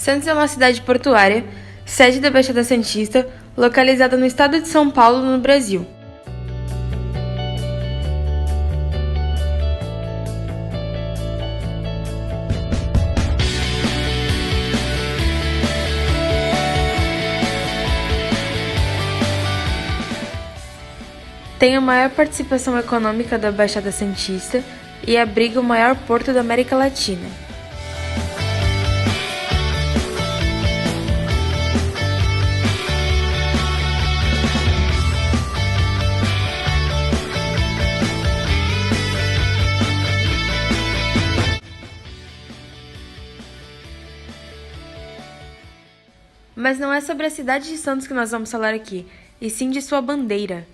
Santos é uma cidade portuária, sede da Baixada Santista, localizada no estado de São Paulo, no Brasil. Tem a maior participação econômica da Baixada Santista e abriga o maior porto da América Latina. Mas não é sobre a cidade de Santos que nós vamos falar aqui, e sim de sua bandeira.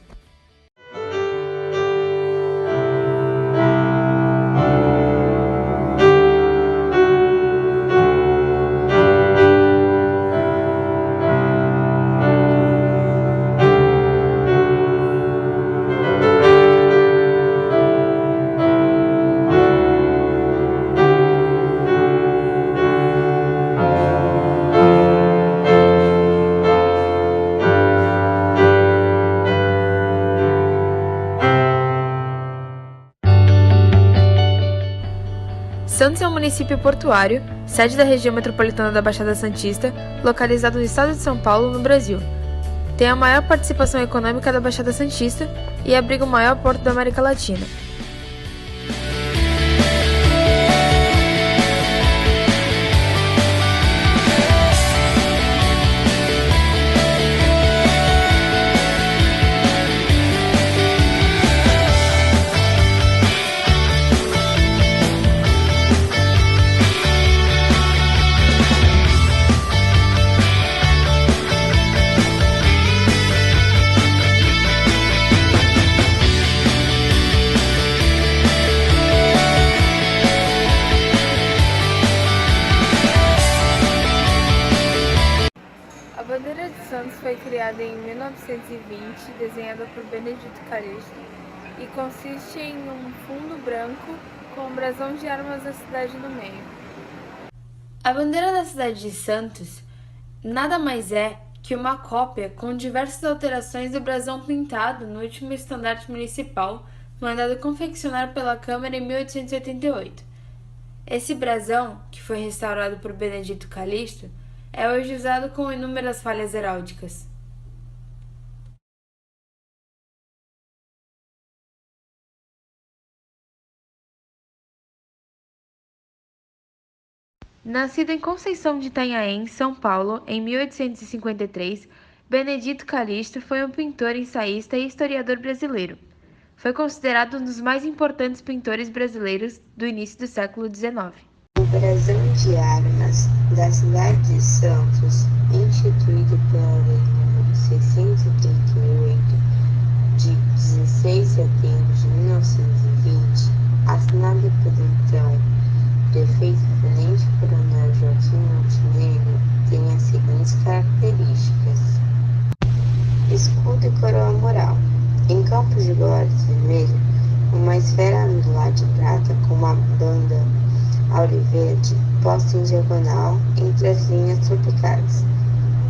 Santos é um município portuário, sede da região metropolitana da Baixada Santista, localizado no estado de São Paulo, no Brasil. Tem a maior participação econômica da Baixada Santista e abriga o maior porto da América Latina. A bandeira de Santos foi criada em 1920, desenhada por Benedito Calixto, e consiste em um fundo branco com o brasão de armas da cidade no meio. A bandeira da cidade de Santos nada mais é que uma cópia com diversas alterações do brasão pintado no último estandarte municipal, mandado confeccionar pela Câmara em 1888. Esse brasão, que foi restaurado por Benedito Calixto, é hoje usado com inúmeras falhas heráldicas. Nascido em Conceição de Itanhaém, São Paulo, em 1853, Benedito Calixto foi um pintor, ensaísta e historiador brasileiro. Foi considerado um dos mais importantes pintores brasileiros do início do século XIX. O brasão de armas da cidade de Santos, instituído pela Lei nº 638, de 16 de setembro de 1920, assinada pelo então prefeito Tenente Coronel Joaquim Montenegro, tem as seguintes características: escudo e coroa mural. Em campos de glórias vermelho, uma esfera anular de prata com uma banda auriverde posta em diagonal entre as linhas tropicais.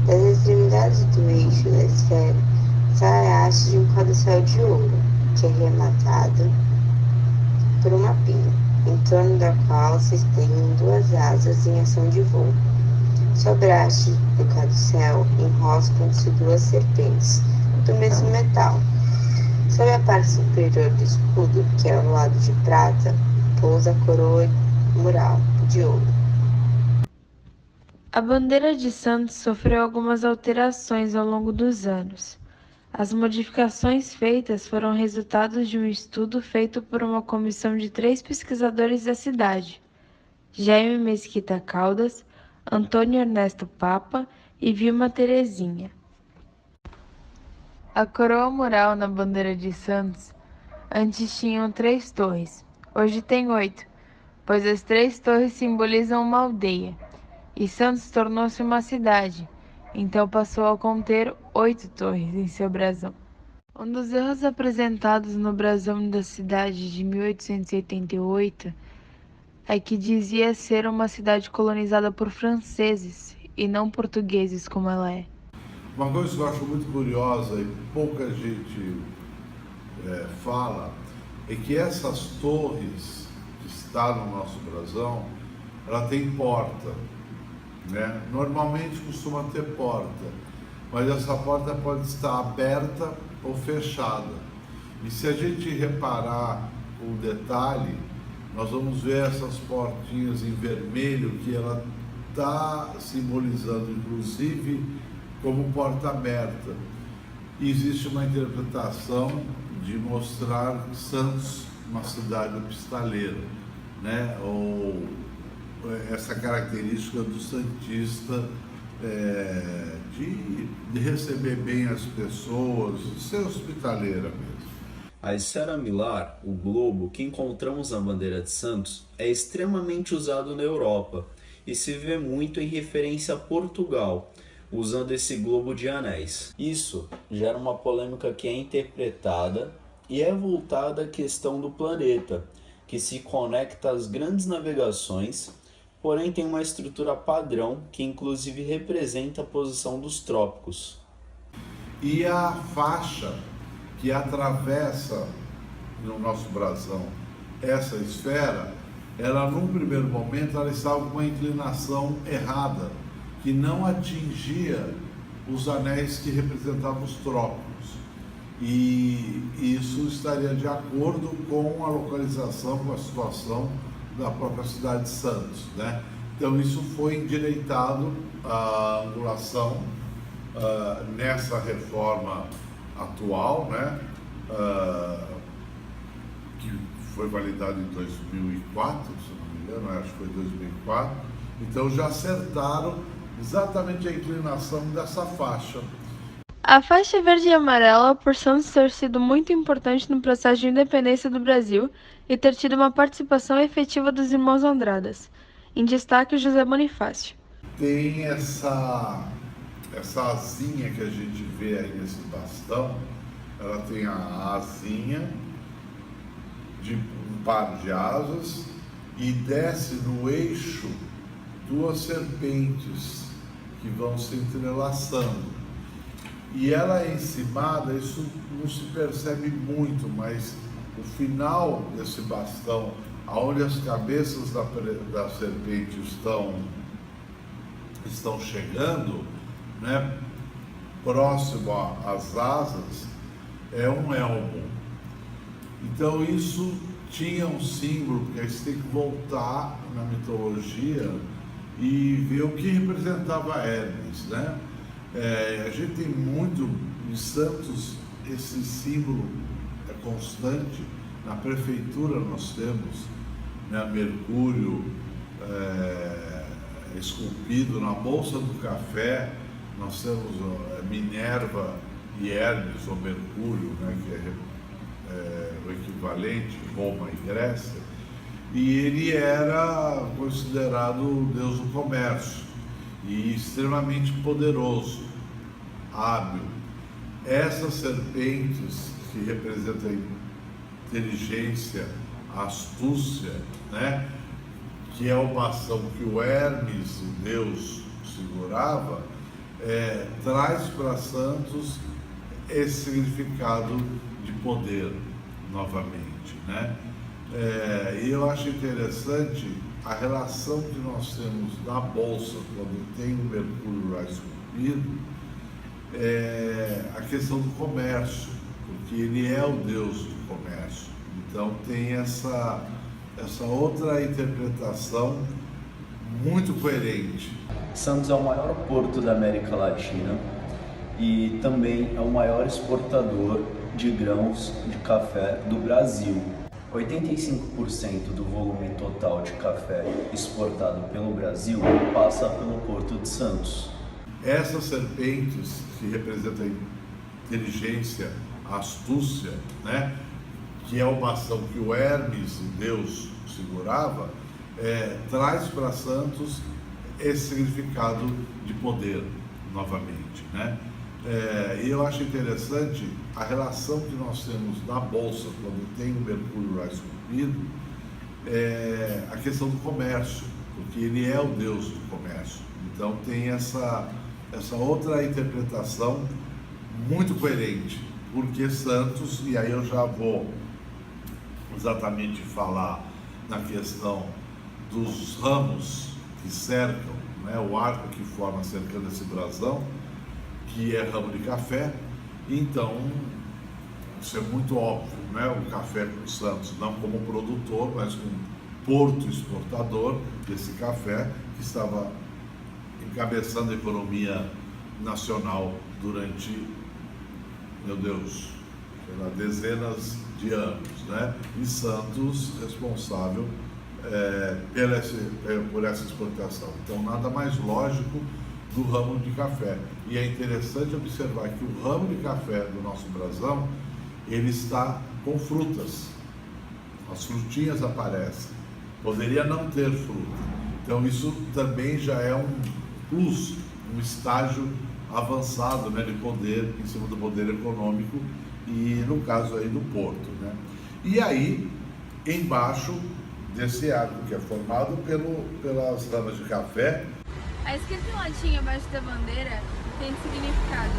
Das extremidades do eixo da esfera sai a haste de um caducel de ouro, que é rematado por uma pinha, em torno da qual se estendem duas asas em ação de voo. Sobre a haste do caducel enroscam-se duas serpentes, do mesmo metal. Sobre a parte superior do escudo, que é ao lado de prata, pousa a coroa mural de ouro. A bandeira de Santos sofreu algumas alterações ao longo dos anos. As modificações feitas foram resultado de um estudo feito por uma comissão de 3 pesquisadores da cidade: Jaime Mesquita Caldas, Antônio Ernesto Papa e Vilma Terezinha. A coroa mural na bandeira de Santos antes tinham 3 torres, hoje tem 8, pois as 3 torres simbolizam uma aldeia, e Santos tornou-se uma cidade, então passou a conter 8 torres em seu brasão. Um dos erros apresentados no brasão da cidade de 1888 é que dizia ser uma cidade colonizada por franceses e não portugueses como ela é. Uma coisa que eu acho muito curiosa e pouca gente fala é que essas torres que estão no nosso brasão, ela tem porta, né? Normalmente costuma ter porta, mas essa porta pode estar aberta ou fechada. E se a gente reparar o detalhe, nós vamos ver essas portinhas em vermelho que ela está simbolizando, inclusive, como porta aberta. E existe uma interpretação de mostrar Santos uma cidade hospitaleira, né? Ou essa característica do santista de receber bem as pessoas, de ser hospitaleira mesmo. A esfera milar, o globo que encontramos na bandeira de Santos, é extremamente usado na Europa e se vê muito em referência a Portugal, usando esse globo de anéis. Isso gera uma polêmica que é interpretada e é voltada à questão do planeta, que se conecta às grandes navegações, porém tem uma estrutura padrão que inclusive representa a posição dos trópicos. E a faixa que atravessa no nosso brasão essa esfera, ela num primeiro momento ela estava com uma inclinação errada, que não atingia os anéis que representavam os trópicos. E isso estaria de acordo com a localização, com a situação da própria cidade de Santos, né? Então isso foi endireitado, a angulação nessa reforma atual, né? Que foi validada em 2004, se não me engano, acho que foi 2004. Então já acertaram exatamente a inclinação dessa faixa. A faixa verde e amarela, por Santos ter sido muito importante no processo de independência do Brasil e ter tido uma participação efetiva dos irmãos Andradas. Em destaque, José Bonifácio. Tem essa asinha que a gente vê aí nesse bastão, ela tem a asinha de um par de asas e desce no eixo duas serpentes que vão se entrelaçando. E ela é encimada, isso não se percebe muito, mas o final desse bastão, aonde as cabeças da serpente estão chegando, né, próximo às asas, é um elmo. Então isso tinha um símbolo, porque aí você tem que voltar na mitologia e ver o que representava Hermes, né? A gente tem muito em Santos, esse símbolo é constante. Na prefeitura nós temos, né, Mercúrio esculpido na bolsa do café, nós temos Minerva e Hermes, ou Mercúrio, né, que é o equivalente Roma e Grécia, e ele era considerado o deus do comércio e extremamente poderoso, hábil. Essas serpentes que representam a inteligência, a astúcia, né, que é o bastão que o Hermes, o deus, segurava, traz para Santos esse significado de poder novamente, né? E eu acho interessante a relação que nós temos na Bolsa, quando tem o Mercúrio lá esculpido, a questão do comércio, porque ele é o deus do comércio. Então tem essa outra interpretação muito coerente. Santos é o maior porto da América Latina e também é o maior exportador de grãos de café do Brasil. 85% do volume total de café exportado pelo Brasil passa pelo Porto de Santos. Essas serpentes que representam a inteligência, a astúcia, né, que é o bastão que o Hermes, o deus, segurava, traz para Santos esse significado de poder novamente, né? E eu acho interessante a relação que nós temos na Bolsa, quando tem o Mercúrio lá esculpido, a questão do comércio, porque ele é o Deus do comércio. Então tem essa outra interpretação muito coerente, porque Santos, e aí eu já vou exatamente falar na questão dos ramos que cercam, né, o arco que forma cercando esse brasão, que é ramo de café. Então isso é muito óbvio, né? O café com Santos, não como produtor, mas como porto exportador desse café, que estava encabeçando a economia nacional durante, meu Deus, dezenas de anos, né? E Santos responsável por essa exportação. Então, nada mais lógico do ramo de café. E é interessante observar que o ramo de café do nosso brasão, ele está com frutas. As frutinhas aparecem. Poderia não ter fruta. Então, isso também já é um plus, um estágio avançado, né, de poder, em cima do poder econômico, e no caso aí do porto, né? E aí, embaixo desse arco, que é formado pelas ramas de café. A escrita em latim abaixo da bandeira tem significado: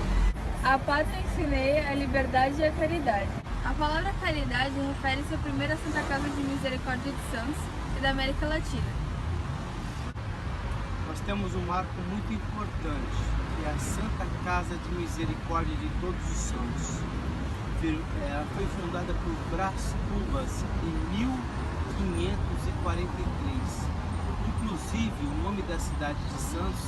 a pátria ensinei, a liberdade e a caridade. A palavra caridade refere-se à primeira Santa Casa de Misericórdia de Santos e da América Latina. Nós temos um marco muito importante, que é a Santa Casa de Misericórdia de Todos os Santos. Ela foi fundada por Brás Cubas em 1543. Inclusive, o nome da cidade de Santos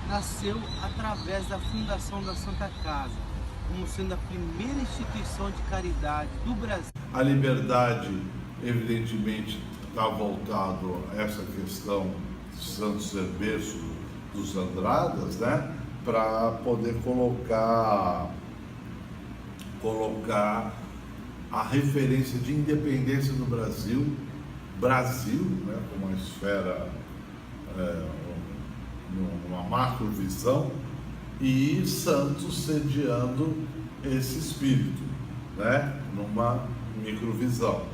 nasceu através da fundação da Santa Casa, como sendo a primeira instituição de caridade do Brasil. A liberdade, evidentemente, está voltado a essa questão de Santos ser berço dos Andradas, né? Para poder colocar a referência de independência do Brasil, né, como uma esfera, numa macrovisão, e Santos sediando esse espírito, né, numa microvisão.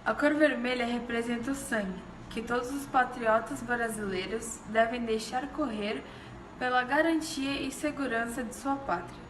A cor vermelha representa o sangue, que todos os patriotas brasileiros devem deixar correr pela garantia e segurança de sua pátria.